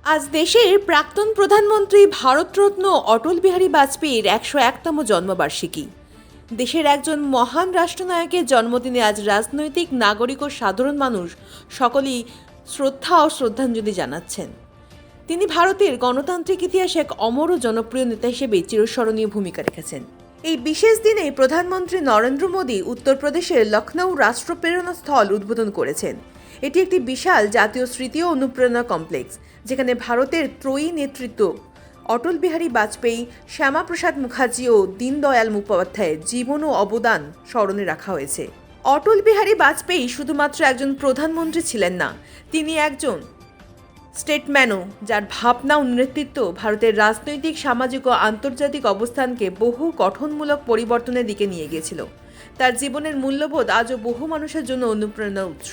আজ দেশের প্রাক্তন প্রধানমন্ত্রী ভারতরত্ন অটল বিহারী বাজপেয়ীর ১০১তম জন্মবার্ষিকী। দেশের একজন মহান রাষ্ট্রনায়কের জন্মদিনে আজ রাজনৈতিক, নাগরিক ও সাধারণ মানুষ সকলেই শ্রদ্ধা ও শ্রদ্ধাঞ্জলি জানাচ্ছেন। তিনি ভারতের গণতান্ত্রিক ইতিহাসে এক অমর ও জনপ্রিয় নেতা হিসেবে চিরস্মরণীয় ভূমিকা রেখেছেন। এই বিশেষ দিনে প্রধানমন্ত্রী নরেন্দ্র মোদী উত্তরপ্রদেশের লখনৌ রাষ্ট্রপ্রেরণা স্থল উদ্বোধন করেছেন। এটি একটি বিশাল জাতীয় স্মৃতি ও অনুপ্রেরণা কমপ্লেক্স, যেখানে ভারতের ত্রয়ী নেতৃত্ব অটল বিহারী বাজপেয়ী, শ্যামাপ্রসাদ মুখার্জি ও দীনদয়াল মুখোপাধ্যায়ের জীবন ও অবদান স্মরণে রাখা হয়েছে। অটল বিহারী বাজপেয়ী শুধুমাত্র একজন প্রধানমন্ত্রী ছিলেন না, তিনি একজন স্টেটম্যানও, যার ভাবনা ও নেতৃত্ব ভারতের রাজনৈতিক, সামাজিক ও আন্তর্জাতিক অবস্থানকে বহু গঠনমূলক পরিবর্তনের দিকে নিয়ে গিয়েছিল। তার জীবনের মূল্যবোধ আজও বহু মানুষের জন্য অনুপ্রেরণার উৎস।